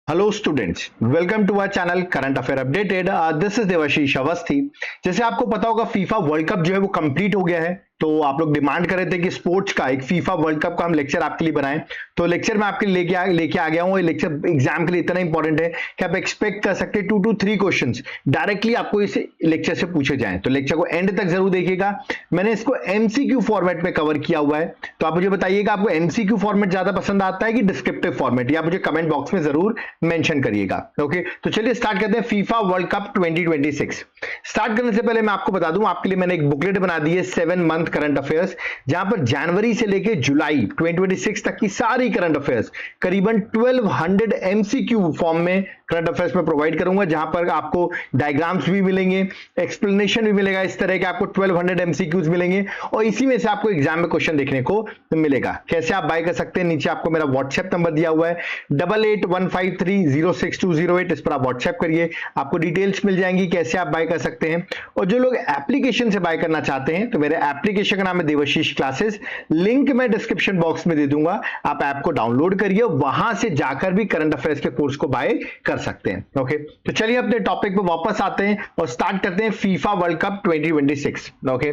Hello students, welcome to our channel current affair updated. This is Devashish Awasthi. जैसे आपको पता होगा फीफा वर्ल्ड कप जो है वो कंप्लीट हो गया है, तो आप लोग डिमांड कर रहे थे कि स्पोर्ट्स का एक फीफा वर्ल्ड कप का हम लेक्चर आपके लिए बनाएं। तो लेक्चर मैं आपके लिए लेके आ गया हूं। ये लेक्चर एग्जाम के लिए इतना इंपॉर्टेंट है कि आप एक्सपेक्ट कर सकते हैं 2 to 3 क्वेश्चंस डायरेक्टली आपको इस लेक्चर से पूछे जाएं। तो लेक्चर को एंड तक जरूर देखिएगा। मैंने इसको एमसीक्यू फॉर्मेट में कवर किया हुआ है, तो आप मुझे बताइएगा आपको एमसीक्यू फॉर्मेट ज्यादा पसंद आता है कि डिस्क्रिप्टिव फॉर्मेट, या मुझे कमेंट बॉक्स में जरूर मेंशन करिएगा। ओके, तो चलिए स्टार्ट करते हैं फीफा वर्ल्ड कप 2026। स्टार्ट करने से पहले मैं आपको बता दूं, आपके लिए मैंने एक बुकलेट बना दी है 7 मंथ करंट अफेयर्स, जहां पर जनवरी से लेकर जुलाई 2026 तक की सारी करंट अफेयर्स करीबन 1200 एमसीक्यू फॉर्म में करंट अफेयर्स में प्रोवाइड करूंगा, जहां पर आपको डायग्राम्स भी मिलेंगे, एक्सप्लेनेशन भी मिलेगा, इस तरह के आपको 1200 एमसीक्यूज मिलेंगे और इसी में से आपको एग्जाम में क्वेश्चन देखने को मिलेगा। कैसे आप बाय कर सकते हैं, नीचे आपको मेरा व्हाट्सएप नंबर दिया हुआ है 8815306208। इस पर आप व्हाट्सएप करिए, आपको डिटेल्स मिल जाएंगी कैसे आप बाय कर सकते हैं। और जो लोग एप्लीकेशन से बाय करना चाहते हैं तो मेरे एप्लीकेशन का नाम है देवाशीष क्लासेस, लिंक मैं डिस्क्रिप्शन बॉक्स में दे दूंगा। आप ऐप को डाउनलोड करिए, वहां से जाकर भी करंट अफेयर्स के कोर्स को बाय कर सकते हैं। ओके, तो चलिए अपने टॉपिक पे वापस आते हैं और स्टार्ट करते हैं फीफा वर्ल्ड कप 2026। ओके,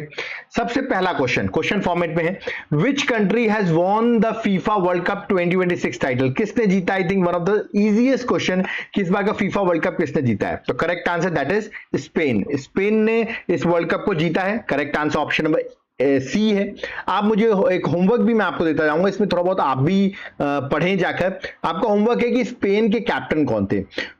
सबसे पहला क्वेश्चन फॉर्मेट में है, which country has won the FIFA world cup 2026 title. किसने जीता? I think one of the easiest question कि इस बार का फीफा वर्ल्ड कप किसने जीता है। तो correct answer that is Spain. Spain ने इस वर्ल्ड कप को जीता है। Correct answer option number C है। आप मुझे एक होमवर्क भी मैं आपको देता जाऊंगा, इसमें थोड़ा बहुत आप भी पढ़ें जाकर। आपका होमवर्क है कि स्पेन के कैप्टन कौन थे।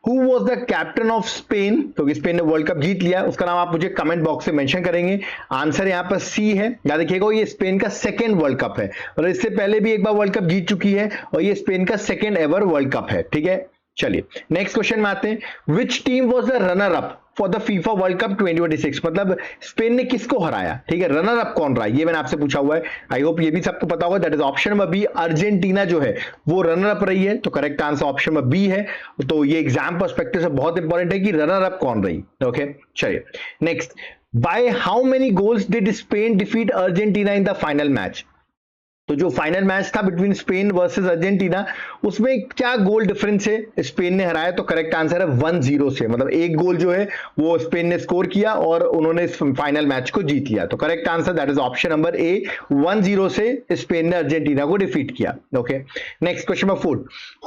Who was the captain of Spain, क्योंकि स्पेन ने वर्ल्ड कप जीत लिया, उसका नाम आप मुझे कमेंट बॉक्स में मेंशन करेंगे। आंसर यहां पर सी है। याद रखिएगा ये स्पेन का सेकेंड वर्ल्ड कप है और इससे पहले भी एक बार वर्ल्ड कप जीत चुकी है और ये स्पेन का सेकेंड एवर वर्ल्ड कप है। ठीक है, चलिए नेक्स्ट क्वेश्चन में आते हैं। Which team was the runner up for the FIFA world cup 2026। मतलब स्पेन ने किसको हराया। ठीक है, रनर अप कौन रहा, ये मैंने आपसे पूछा हुआ है। आई होप ये भी सबको पता होगा। That is option number B, Argentina जो है वो रनर अप रही है। तो correct answer option number B है। तो ये एग्जाम पर्सपेक्टिव से बहुत इंपॉर्टेंट है कि रनर अप कौन रही। ओके, चलिए next. By how many goals did Spain defeat Argentina in the final match. तो जो फाइनल मैच था बिटवीन स्पेन वर्सेस अर्जेंटीना, उसमें क्या गोल डिफरेंस है स्पेन ने हराया। तो करेक्ट आंसर है 1-0 से। मतलब एक गोल जो है वो स्पेन ने स्कोर किया और उन्होंने इस फाइनल मैच को जीत लिया। तो correct answer that is option number ए, 1-0 से स्पेन ने अर्जेंटीना को डिफीट किया। Okay, next question number 4।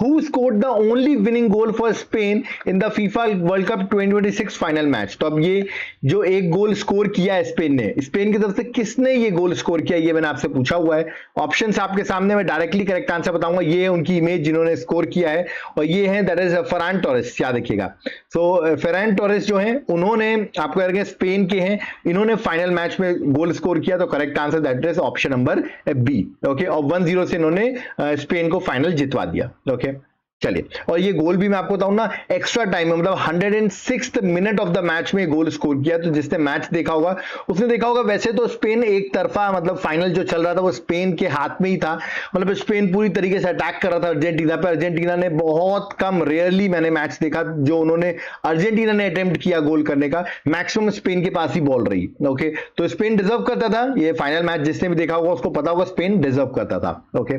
Who scored the only winning goal for Spain in the FIFA world cup 2026 final match. तो अब ये जो एक गोल स्कोर किया है स्पेन ने, स्पेन की तरफ से किसने ये गोल स्कोर किया, ये मैंने आपसे पूछा हुआ है। ऑप्शंस आपके सामने, मैं डायरेक्टली करेक्ट आंसर बताऊंगा। ये है उनकी इमेज जिन्होंने स्कोर किया है और ये है दैट इज फरान टोरेस। याद रखिएगा। सो फरान टोरेस जो है उन्होंने, आपको याद रखिए स्पेन के हैं, इन्होंने फाइनल मैच में गोल स्कोर किया। तो correct answer that is option number B. Okay, और 1-0 से इन्होंने स्पेन को फाइनल जितवा दिया। ओके, चलिए, और ये गोल भी मैं आपको बताऊं ना, एक्स्ट्रा टाइम में, मतलब 106th minute of the match में गोल स्कोर किया। तो जिसने मैच देखा होगा उसने देखा होगा। वैसे तो स्पेन एक तरफा, मतलब फाइनल जो चल रहा था वो स्पेन के हाथ में ही था। मतलब स्पेन पूरी तरीके से अटैक कर रहा था अर्जेंटीना पे। अर्जेंटीना ने बहुत कम, रेयरली मैंने मैच देखा जो उन्होंने, अर्जेंटीना ने अटेम्प्ट किया गोल करने का। मैक्सिमम स्पेन के पास ही बॉल रही। ओके, तो स्पेन डिजर्व करता था ये फाइनल मैच। जिसने भी देखा होगा उसको पता होगा स्पेन डिजर्व करता था। Okay,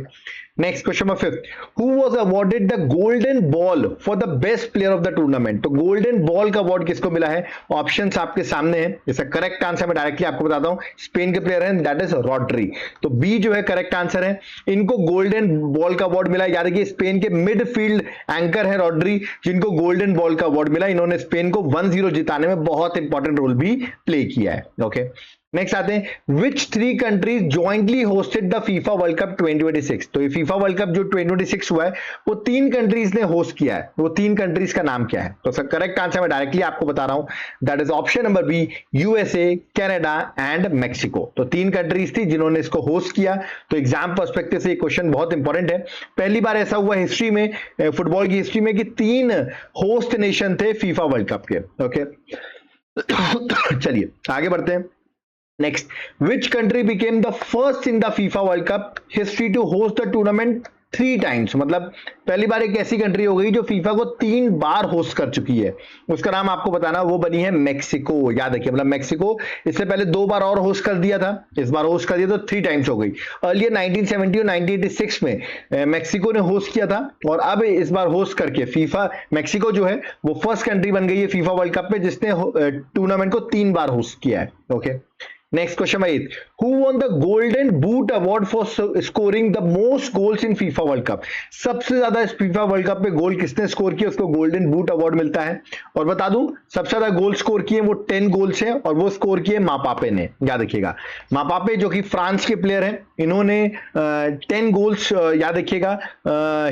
next question number 5। Who was awarded the golden ball for the best player of the tournament. तो गोल्डन बॉल का अवार्ड किसको मिला है। ऑप्शंस आपके सामने हैं। इसका करेक्ट आंसर मैं डायरेक्टली आपको बताता हूं, स्पेन के प्लेयर हैं, दैट इज रॉड्री। तो बी जो है करेक्ट आंसर है। इनको गोल्डन बॉल का अवार्ड मिला। याद रखिए स्पेन के मिडफील्ड एंकर है रॉड्री, जिनको गोल्डन बॉल का अवार्ड मिला। इन्होंने स्पेन को 1-0 जिताने में बहुत इंपॉर्टेंट रोल भी प्ले किया है। ओके, नेक्स्ट आते हैं। विच 3 countries jointly hosted the FIFA world cup 2026। तो ये फीफा वर्ल्ड कप जो 2026 हुआ है वो 3 कंट्रीज ने होस्ट किया है। वो 3 कंट्रीज का नाम क्या है। तो सर करेक्ट आंसर मैं डायरेक्टली आपको बता रहा हूं, that is option number B, USA, Canada and Mexico. तो 3 कंट्रीज थी जिन्होंने इसको होस्ट किया। तो एग्जाम पर्सपेक्टिव से ये क्वेश्चन बहुत इंपॉर्टेंट है। पहली बार ऐसा हुआ हिस्ट्री में, फुटबॉल की हिस्ट्री में, कि 3 होस्ट नेशन थे फीफा वर्ल्ड कप के। ओके, चलिए आगे बढ़ते हैं। Next, which country became the first in the FIFA World Cup history to host the tournament 3 times, मतलब पहली बार एक ऐसी कंट्री हो गई जो फीफा को 3 बार होस्ट कर चुकी है। उसका नाम आपको बताना, वो बनी है मेक्सिको। याद रखिए, मतलब मेक्सिको इससे पहले 2 बार और होस्ट कर दिया था, इस बार होस्ट कर दिया तो 3 टाइम्स हो गई। अर्लियर 1970 और 1986 में मेक्सिको ने होस्ट किया था, और अब इस बार होस्ट करके फीफा मेक्सिको जो है वो फर्स्ट कंट्री बन गई है फीफा वर्ल्ड कप में जिसने टूर्नामेंट को 3 बार होस्ट किया है। ओके, नेक्स्ट क्वेश्चन भाई, who won the golden boot award for scoring the most goals in FIFA world cup? सबसे ज्यादा इस फीफा वर्ल्ड कप में गोल किसने स्कोर किया उसको गोल्डन बूट अवार्ड मिलता है। और बता दूं, सबसे ज्यादा गोल स्कोर किए वो 10 गोल्स हैं, और वो स्कोर किए मापापे ने। याद रखिएगा, मापापे जो कि फ्रांस के प्लेयर हैं, इन्होंने 10 गोल्स याद रखिएगा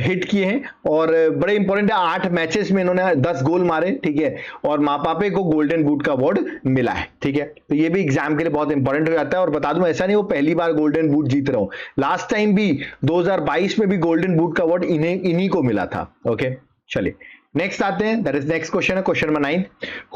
हिट किए हैं, और बड़े इंपॉर्टेंट है, 8 मैचेस में इन्होंने 10 गोल मारे, ठीक है, और मापापे को गोल्डन बूट का अवार्ड मिला है। ठीक है, तो ये भी एग्जाम के लिए बहुत इंपॉर्टेंट हो जाता है। और बता दूं, ऐसा नहीं वो पहली बार गोल्डन बूट जीत रहा हूं, लास्ट टाइम भी 2022 में भी गोल्डन बूट का अवार्ड इन्हीं को मिला था। ओके, चलिए नेक्स्ट आते हैं, दैट इज नेक्स्ट क्वेश्चन है question number 9,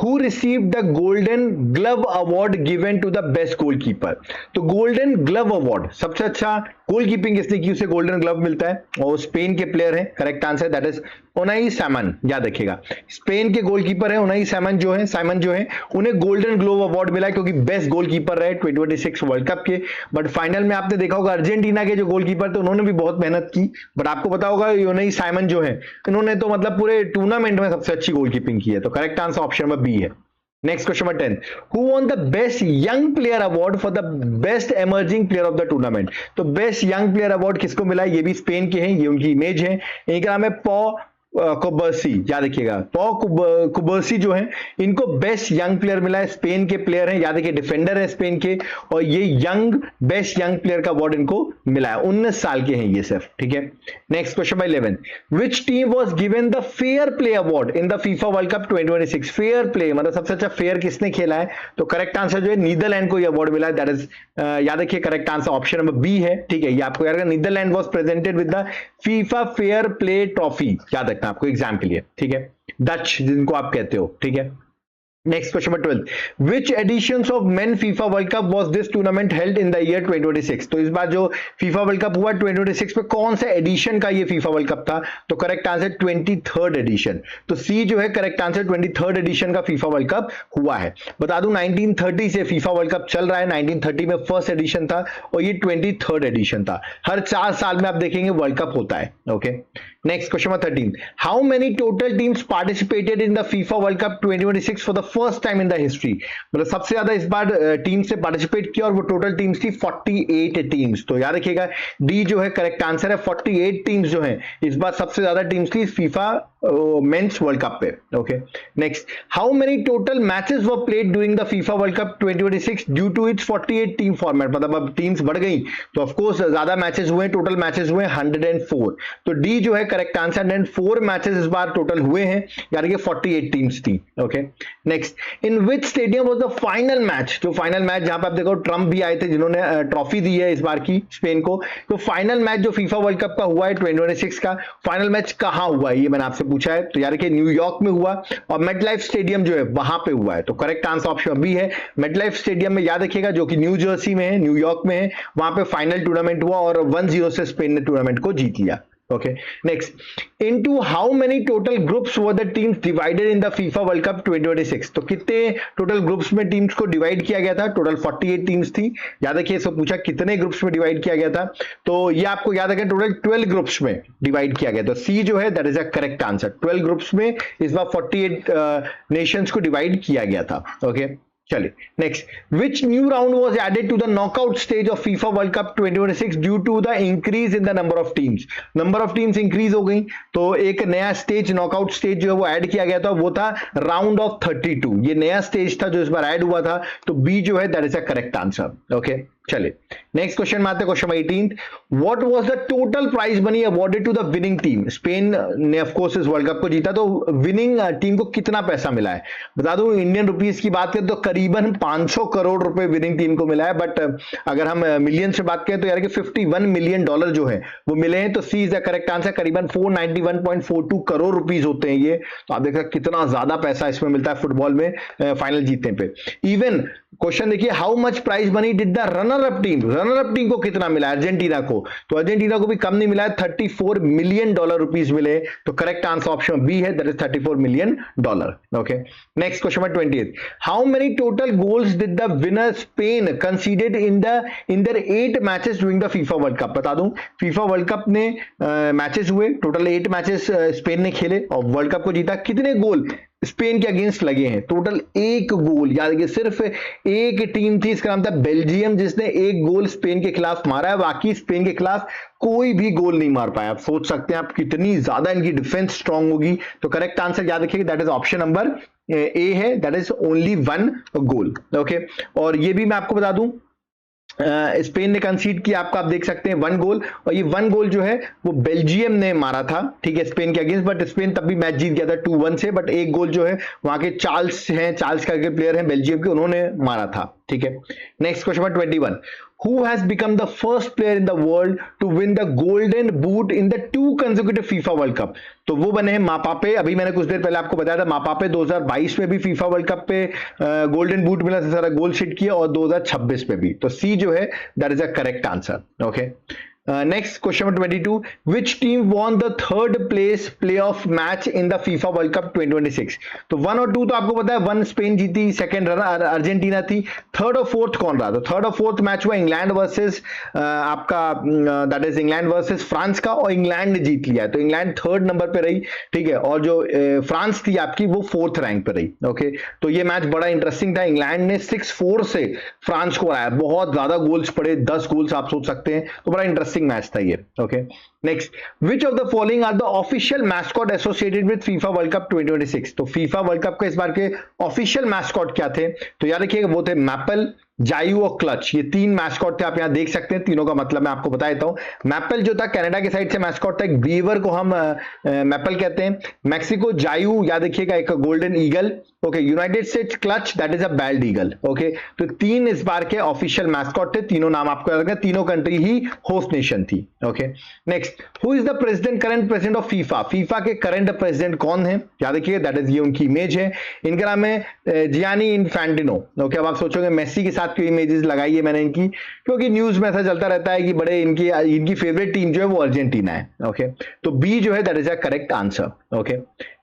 who received the golden glove award given to the best goalkeeper? तो गोल्डन ग्लव अवार्ड, सबसे अच्छा गोलकीपिंग किसने की उसे गोल्डन ग्लव मिलता है, और स्पेन के प्लेयर हैं। Correct answer that is Unai Simon. याद रखिएगा, स्पेन के गोलकीपर है उनाई सैमन जो है, उन्हें गोल्डन ग्लोव अवार्ड मिला क्योंकि बेस्ट गोलकीपर रहे 2026 वर्ल्ड कप के। बट फाइनल में आपने देखा होगा अर्जेंटीना के जो गोलकीपर थे उन्होंने भी बहुत मेहनत की, बट आपको पता होगा उनाई सैमन जो है, इन्होंने तो मतलब पूरे टूर्नामेंट में सबसे अच्छी गोलकीपिंग की है। तो correct answer option number B है। Next question number 10, who won the best young player award for the best emerging player of the tournament? तो बेस्ट यंग प्लेयर अवार्ड किसको मिला है? ये भी स्पेन के हैं, ये उनकी इमेज है, इनका नाम है पॉ कुबर्सी। याद रखिएगा, पॉ कुबर्सी जो है, इनको बेस्ट यंग प्लेयर मिला है, स्पेन के प्लेयर हैं, याद रखिए डिफेंडर है स्पेन के, और ये बेस्ट यंग प्लेयर का अवार्ड इनको मिला है, 19 साल के हैं ये सिर्फ। ठीक है, next question by 11, which team was given the fair play award in the FIFA world cup 2026? Fair play मतलब सबसे अच्छा फेयर किसने खेला है? तो करेक्ट आंसर जो है नीदरलैंड को ये अवार्ड मिला है, दैट इज याद रखिए correct answer option number B है। ठीक है, ये आपको याद रखना, Netherland was presented with the FIFA fair play trophy, याद रखना आपको एग्जाम के लिए। ठीक है, डच जिनको आप कहते हो। ठीक है, next question number 12, which editions of men FIFA world cup was this tournament held in the year 2026? तो इस बार जो फीफा वर्ल्ड कप हुआ 2026 में कौन सा एडिशन का ये फीफा वर्ल्ड कप था? तो करेक्ट आंसर 23rd एडिशन। तो सी जो है करेक्ट आंसर 23rd एडिशन का फीफा वर्ल्ड कप हुआ है। बता दूं 1930 से फीफा वर्ल्ड कप चल रहा है, 1930 में फर्स्ट एडिशन था और ये 23rd एडिशन था। हर 4 साल में आप देखेंगे वर्ल्ड कप होता है। Okay, next question number 13, how many total teams participated in the FIFA world cup 2026 for the first time in the history? मतलब सबसे ज्यादा इस बार टीम से पार्टिसिपेट किया और वो टोटल टीम्स थी 48 टीम्स। तो याद रखिएगा डी जो है करेक्ट आंसर है, 48 टीम्स जो है इस बार सबसे ज्यादा टीम्स थी फीफा मेंस वर्ल्ड कप पे। Okay, next, how many total matches were played during the FIFA world cup 2026 due to its 48 team format? मतलब अब टीम्स बढ़ गई तो ऑफ कोर्स ज्यादा मैचेस हुए, टोटल मैचेस हुए 104। तो डी जो है करेक्ट आंसर, 104 मैचेस इस बार टोटल हुए हैं, यानी कि 48 टीम्स थी। Okay, next, in which stadium was the final match? जो फाइनल मैच जहां पे आप देखो ट्रम्प भी आए थे जिन्होंने ट्रॉफी दी है इस बार की स्पेन को, तो फाइनल मैच जो फीफा वर्ल्ड कप का हुआ है 2026 का फाइनल मैच कहां हुआ है ये मैंने आपसे पूछा है। तो यार कि न्यूयॉर्क में हुआ और मेटलाइफ स्टेडियम जो है वहां पे हुआ है। तो करेक्ट आंसर ऑप्शन बी है, मेटलाइफ स्टेडियम में, याद रखिएगा, जो कि न्यू जर्सी में है, न्यूयॉर्क में है, वहां पे फाइनल टूर्नामेंट हुआ और 1-0 से स्पेन ने टूर्नामेंट को जीत लिया। Okay, next, into how many total groups were the teams divided in the FIFA World Cup 2026? तो कितने टोटल ग्रुप्स में टीम्स को डिवाइड किया गया था? टोटल 48 टीम्स थी। याद रखिए, इसको पूछा कितने ग्रुप्स में डिवाइड किया गया था, तो ये आपको याद रखें टोटल 12 ग्रुप्स में डिवाइड किया गया। तो सी जो है that is a correct answer, 12 groups में इस बार 48 नेशंस को डिवाइड किया गया था। ओके, चलिए next, which new round was added to the knockout stage of FIFA world cup 2026 due to the increase in the number of teams? Number of teams increase हो गई तो एक नया स्टेज, नॉकआउट स्टेज जो है वो add किया गया था, वो था राउंड ऑफ 32। ये नया स्टेज था जो इस बार ऐड हुआ था, तो बी जो है that is a correct answer. Okay, चलिए नेक्स्ट क्वेश्चन में आते हैं, question 18, what was the total prize money awarded to the winning team? Spain ने ऑफ कोर्स इस वर्ल्ड कप को जीता, तो विनिंग टीम को कितना पैसा मिला है? बता दूं इंडियन रुपीस की बात करें तो करीबन 500 करोड़ रुपए विनिंग टीम को मिला है, बट अगर हम मिलियन से बात करें तो यार कि $51 मिलियन जो है वो मिले हैं। तो सी इज द करेक्ट आंसर, करीबन 491.42 करोड़ रुपीस होते हैं ये। तो आप देख सकते कितना ज्यादा पैसा इसमें मिलता है फुटबॉल में फाइनल जीतने पे। इवन क्वेश्चन देखिए, how much prize money did the runner runner up team को कितना मिला अर्जेंटीना को? तो अर्जेंटीना को भी कम नहीं मिला है, $34 मिलियन रुपीस मिले। तो करेक्ट आंसर ऑप्शन बी है, that is $34 million. Okay, next question number 28, how many total goals did the winner Spain considered in their 8 matches during the FIFA world cup? बता दूं, फीफा वर्ल्ड कप ने matches हुए, total 8 matches Spain ने खेले और world cup को जीता। कितने गोल स्पेन के अगेंस्ट लगे हैं? टोटल 1 गोल। याद रखिए, सिर्फ एक टीम थी, इसका नाम था बेल्जियम, जिसने 1 गोल स्पेन के खिलाफ मारा है, बाकी स्पेन के खिलाफ कोई भी गोल नहीं मार पाया। आप सोच सकते हैं आप कितनी ज्यादा इनकी डिफेंस स्ट्रांग होगी। तो करेक्ट आंसर याद रखिएगा, that is option number A है, दैट इज ओनली 1 गोल। ओके, और ये भी मैं आपको बता दूं, स्पेन ने कंसीड किया आपका, आप देख सकते हैं 1 गोल, और ये 1 गोल जो है वो बेल्जियम ने मारा था, ठीक है, स्पेन के अगेंस्ट, बट स्पेन तब भी मैच जीत गया था 2-1 से। बट 1 गोल जो है वहां के चार्ल्स करके प्लेयर हैं बेल्जियम के, उन्होंने मारा था, ठीक है। Next question number 21, who has become the first player in the world to win the golden boot in the 2 consecutive FIFA World Cup? तो वो बने हैं मापापे। अभी मैंने कुछ देर पहले आपको बताया था, मापापे 2022 में भी फीफा वर्ल्ड कप पे गोल्डन बूट मिला, सारा गोल शीट किया, और 2026 में भी। तो सी जो है that is a correct answer. Okay, next question number 22, which team won the 3rd place playoff match in the FIFA world cup 2026? तो 1 और 2 तो आपको पता है, 1 स्पेन जीती, सेकंड अर्जेंटीना थी, 3rd और 4th कौन रहा? तो 3rd और 4th मैच हुआ इंग्लैंड वर्सेस आपका that is England versus France का, और इंग्लैंड ने जीत लिया है। तो इंग्लैंड 3rd नंबर पे रही, ठीक है, और जो फ्रांस थी आपकी वो 4th रैंक पे रही। ओके, तो ये मैच बड़ा इंटरेस्टिंग था, इंग्लैंड ने 6-4 से फ्रांस को हराया, बहुत ज्यादा गोल्स पड़े, 10 गोल्स आप सोच सकते हैं, तो बड़ा इंटरेस्टिंग मैच था ये। Okay, next, which of the following are the official mascot associated with FIFA world cup 2026? तो फीफा वर्ल्ड कप के इस बार के ऑफिशियल मैस्कॉट क्या थे? तो याद रखिएगा, वो थे मैपल, जायू और क्लच। ये 3 मैस्कॉट थे, आप यहां देख सकते हैं। तीनों का मतलब मैं आपको बता देता हूं। मैपल जो था कनाडा के साइड से मैस्कॉट था, एक बीवर को हम मैपल कहते हैं। मैक्सिको जायू, याद रखिएगा, एक golden eagle. Okay, United States क्लच, that is a bald eagle. Okay, तो 3 इस बार के ऑफिशियल मैस्कॉट थे, तीनों नाम आपको याद रखना, तीनों कंट्री ही होस्ट नेशन थी। Okay, next, who is the president, current president of FIFA? FIFA के करंट प्रेसिडेंट कौन है? याद रखिएगा, दैट इज, ये उनकी इमेज है, इनका नाम है जियानी इन्फैंटिनो। ओके, अब आप सोचोगे मेसी के साथ क्यों इमेजेस लगाई है मैंने इनकी? क्योंकि न्यूज में ऐसा चलता रहता है कि बड़े इनकी फेवरेट टीम जो है वो अर्जेंटीना है। ओके, तो बी जो है that is a correct answer. Okay,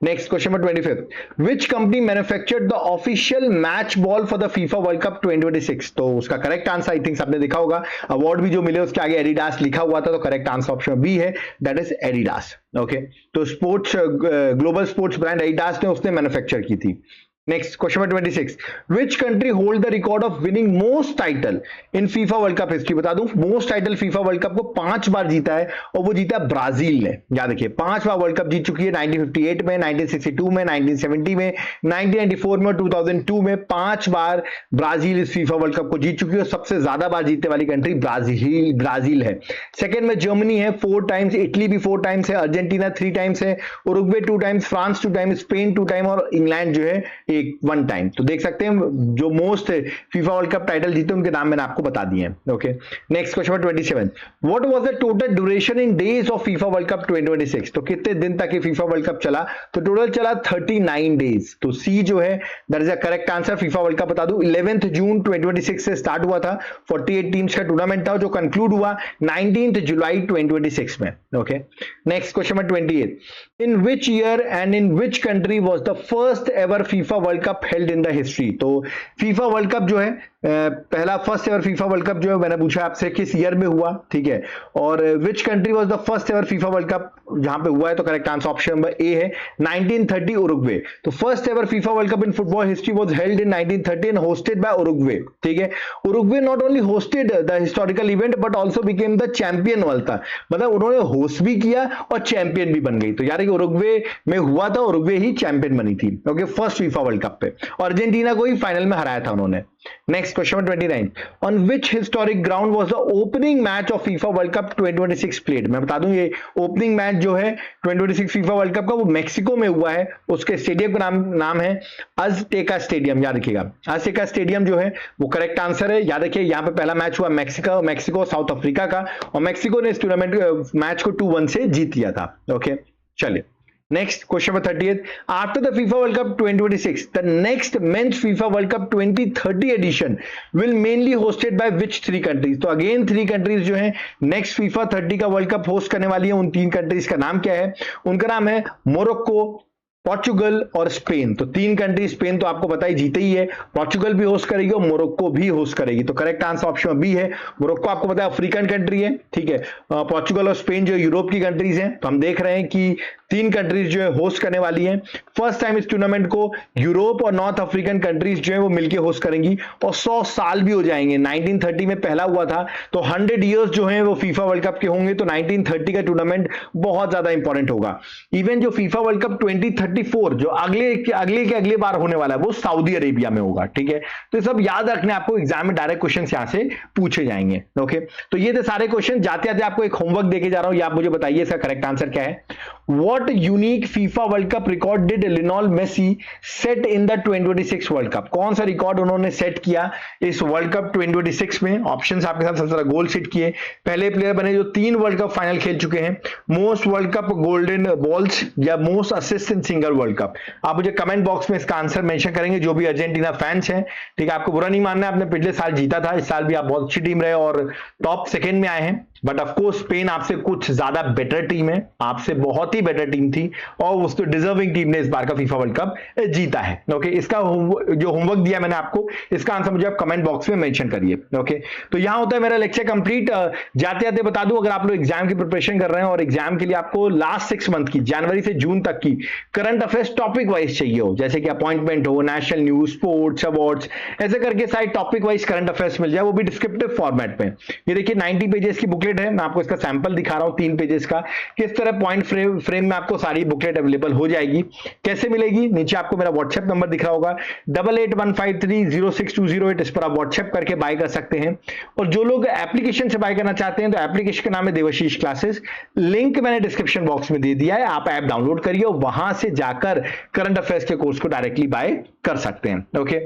next question number 25, which company manufactured the official match ball for the FIFA world cup 2026? तो उसका करेक्ट आंसर आई थिंक आपने देखा होगा, अवार्ड भी जो मिले उसके आगे एडिडास लिखा हुआ था, तो करेक्ट आंसर ऑप्शन बी है, दैट इज एडिडास। ओके, तो sports global sports brand Adidas ने उसने मैन्युफैक्चर की थी। Next question number 26, which country hold the record of winning most title in FIFA world cup history? बता दूं, most title FIFA world cup को 5 बार जीता है, और वो जीता ब्राजील ने। याद रखिए, 5 बार वर्ल्ड कप जीत चुकी है, 1958 में, 1962 में, 1970 में, 1994 में और 2002 में। 5 बार ब्राजील इस फीफा वर्ल्ड कप को जीत चुकी है, और सबसे ज्यादा बार जीतने वाली कंट्री ब्राजील है। सेकेंड में जर्मनी है 4 टाइम्स, इटली भी 4 टाइम्स है, अर्जेंटीना 3 टाइम्स है, Uruguay 2 times, France 2 times, Spain 2 time, और इंग्लैंड जो है 1 टाइम। तो देख सकते हैं जो most FIFA world cup title जीते उनके नाम मैंने आपको बता दिए हैं। Okay, next question number 27, what was the total duration in days of FIFA world cup 2026? तो कितने दिन तक ये फीफा वर्ल्ड कप चला? तो टोटल चला 39 डेज। तो सी जो है that is the correct answer. FIFA world cup बता दूं 11 जून 2026 से स्टार्ट हुआ था, 48 टीम्स का टूर्नामेंट था, जो कंक्लूड हुआ 19 जुलाई 2026 में। Okay, next question number 28, in which year and in which country was the first ever FIFA world cup held in the history? तो फीफा वर्ल्ड कप जो है पहला first ever FIFA world cup जो है मैंने पूछा आपसे किस ईयर में हुआ, ठीक है, और which country was the first ever FIFA world cup जहां पे हुआ है? तो correct answer option number A है, 1930 उरुग्वे। तो first ever FIFA world cup in football history was held in 1930 and hosted by Uruguay. ठीक है, Uruguay not only hosted the historical event but also became the champion world था, मतलब उन्होंने host भी किया और चैंपियन भी बन गई। तो यार उरुग्वे में हुआ था, उरुग्वे ही चैंपियन बनी थी। Okay, first FIFA world cup पे, और अर्जेंटीना को ही फाइनल में हराया था उन्होंने। Next question 29, on which historic ground was the opening match of FIFA world cup 2026 played? मैं बता दूं ये ओपनिंग मैच जो है 2026 फीफा वर्ल्ड कप का वो मेक्सिको में हुआ है। उसके स्टेडियम का नाम है अज़टेका स्टेडियम। याद रखिएगा, अज़टेका स्टेडियम जो है वो करेक्ट आंसर है। याद रखिए यहाँ पे पहला मैच हुआ मैक्सिको साउथ अफ्रीका का, और मैक्सिको ने इस टूर्नामेंट मैच को 2-1 से जीत लिया था। ओके, चलिए Next, question number 30th. After the FIFA World Cup 2026, the next Men's FIFA World Cup 2030 edition will mainly hosted by which three countries? तो अगेन थ्री कंट्रीज जो है नेक्स्ट FIFA 30 का world cup host करने वाली है। उन तीन countries का नाम क्या है? उनका नाम है मोरक्को, पोर्चुगल और स्पेन। तो तीन कंट्री, स्पेन तो आपको पता ही जीते ही है, पोर्चुगल भी होस्ट करेगी और मोरक्को भी होस्ट करेगी। तो करेक्ट आंसर ऑप्शन बी है। मोरक्को आपको पता है अफ्रीकन कंट्री है, ठीक है। पोर्चुगल और स्पेन जो यूरोप की कंट्रीज हैं। तो हम देख रहे हैं कि तीन कंट्रीज जो है होस्ट करने वाली हैं। फर्स्ट टाइम इस टूर्नामेंट को यूरोप और नॉर्थ अफ्रीकन कंट्रीज जो है वो मिलकर होस्ट करेंगी और 100 साल भी हो जाएंगे। 1930 में पहला हुआ था, तो 100 ईयर्स जो है वो फीफा वर्ल्ड कप के होंगे। तो 1930 का टूर्नामेंट बहुत ज्यादा इंपॉर्टेंट होगा। इवन जो फीफा वर्ल्ड कप 2034 जो अगले बार होने वाला है वो सऊदी अरेबिया में होगा, ठीक है। तो सब याद रखने, आपको एग्जाम में डायरेक्ट क्वेश्चन यहां से पूछे जाएंगे। ओके, तो ये थे सारे क्वेश्चन। जाते जाते आपको एक होमवर्क देके जा रहा हूं, ये आप मुझे बताइए इसका करेक्ट आंसर क्या है। What unique FIFA World Cup record did Lionel Messi set in the 2026 World Cup? कौन सा रिकॉर्ड उन्होंने सेट किया इस वर्ल्ड कप 2026 में? ऑप्शंस आपके साथ सबसे ज्यादा गोल सेट किए, पहले प्लेयर बने जो 3 वर्ल्ड कप फाइनल खेल चुके हैं, most world cup golden balls या most assist in single world cup. आप मुझे कमेंट बॉक्स में इसका आंसर मेंशन करेंगे, जो भी अर्जेंटीना फैंस हैं, ठीक है। आपको बुरा नहीं मानना है, आपने पिछले साल जीता था, इस साल भी आप बहुत अच्छी टीम रहे और टॉप सेकेंड में आए हैं। बट ऑफकोर्स स्पेन आपसे कुछ ज्यादा बेटर टीम है, आपसे बहुत ही बेटर टीम थी और उस तो डिजर्विंग टीम ने इस बार का फीफा वर्ल्ड कप जीता है। ओके, इसका जो होमवर्क दिया मैंने आपको, इसका आंसर मुझे आप कमेंट बॉक्स में मेंशन करिए। ओके, तो यहां होता है मेरा लेक्चर कंप्लीट। जाते जाते बता दूं, अगर आप लोग एग्जाम की प्रिपरेशन कर रहे हैं और एग्जाम के लिए आपको लास्ट 6 मंथ की, जनवरी से जून तक की करंट अफेयर्स टॉपिक वाइज चाहिए हो, जैसे कि अपॉइंटमेंट हो, नेशनल न्यूज, स्पोर्ट्स, अवार्ड्स, ऐसे करके सारे टॉपिक वाइज करंट अफेयर्स मिल जाए, वो भी डिस्क्रिप्टिव फॉर्मेट में। ये देखिए 90 पेजेस की बुकलेट है, मैं आपको इसका सैंपल दिखा रहा हूं 3 पेजेस का। किस तरह पॉइंट फ्रेम में आपको सारी बुकलेट अवेलेबल हो जाएगी। कैसे मिलेगी? नीचे आपको मेरा व्हाट्सएप नंबर दिख रहा होगा 8815306208, इस पर आप व्हाट्सएप करके बाय कर सकते हैं। और जो लोग एप्लीकेशन से बाय करना चाहते हैं, तो एप्लीकेशन का नाम है देवाशीष क्लासेस, लिंक मैंने डिस्क्रिप्शन बॉक्स में दे दिया है। आप ऐप डाउनलोड करिए और वहां से जाकर करंट अफेयर्स के कोर्स को डायरेक्टली बाय कर सकते हैं। ओके,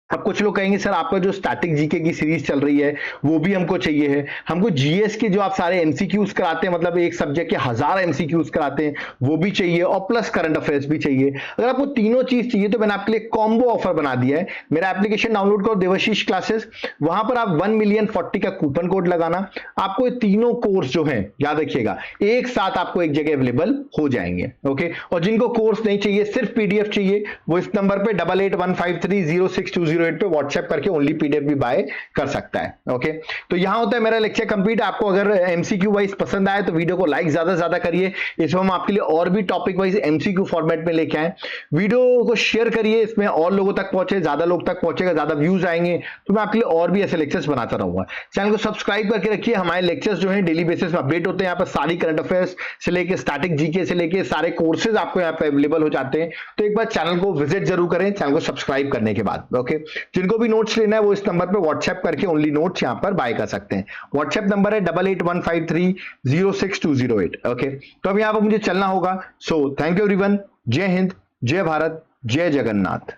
अब कुछ लोग कहेंगे सर आपका जो स्टैटिक जीके की सीरीज चल रही है वो भी हमको चाहिए है, हमको जीएस के जो आप सारे एमसीक्यूज कराते हैं, मतलब एक सब्जेक्ट के 1000 एमसीक्यूज कराते हैं, वो भी चाहिए और प्लस करंट अफेयर्स भी चाहिए। अगर आपको तीनों चीज चाहिए तो मैंने आपके लिए कॉम्बो ऑफर बना दिया है। मेरा एप्लीकेशन डाउनलोड करो देवाशीष क्लासेस, वहां पर आप 1,000,040 का कूपन कोड लगाना, आपको ये तीनों कोर्स जो है याद रखिएगा एक साथ आपको एक जगह अवेलेबल हो जाएंगे। ओके, और जिनको कोर्स नहीं चाहिए, सिर्फ पीडीएफ चाहिए, वो इस नंबर पे 8815306208 पे व्हाट्सएप करके ओनली पीडीएफ भी बाय कर सकता है। ओके, तो यहां होता है मेरा लेक्चर कंप्लीट। आपको अगर एमसीक्यू वाइज पसंद आए तो वीडियो को लाइक ज्यादा से ज्यादा करिए, इसमें हम आपके लिए और भी टॉपिक वाइज एमसीक्यू फॉर्मेट में लेके आए। वीडियो को शेयर करिए, इसमें और लोगों तक पहुंचे, ज्यादा लोग तक पहुंचेगा, ज्यादा व्यूज आएंगे, तो मैं आपके लिए और भी ऐसे लेक्चर्स बनाता रहूंगा। चैनल को सब्सक्राइब करके रखिए, हमारे लेक्चर्स जो है डेली बेसिस में अपडेट होते हैं। यहाँ पर सारी करंट अफेयर्स से लेके स्टैटिक जीके से लेके सारे कोर्सेज आपको यहाँ पे अवेलेबल हो जाते हैं। तो एक बार चैनल को विजिट जरूर करें, चैनल को सब्सक्राइब करने के बाद। ओके, जिनको भी नोट्स लेना है वो इस नंबर पे व्हाट्सएप करके ओनली नोट्स यहां पर बाय कर सकते हैं। व्हाट्सएप नंबर है 8815306208। ओके, तो अब यहां पर मुझे चलना होगा। सो थैंक यू एवरीवन, जय हिंद, जय भारत, जय जगन्नाथ।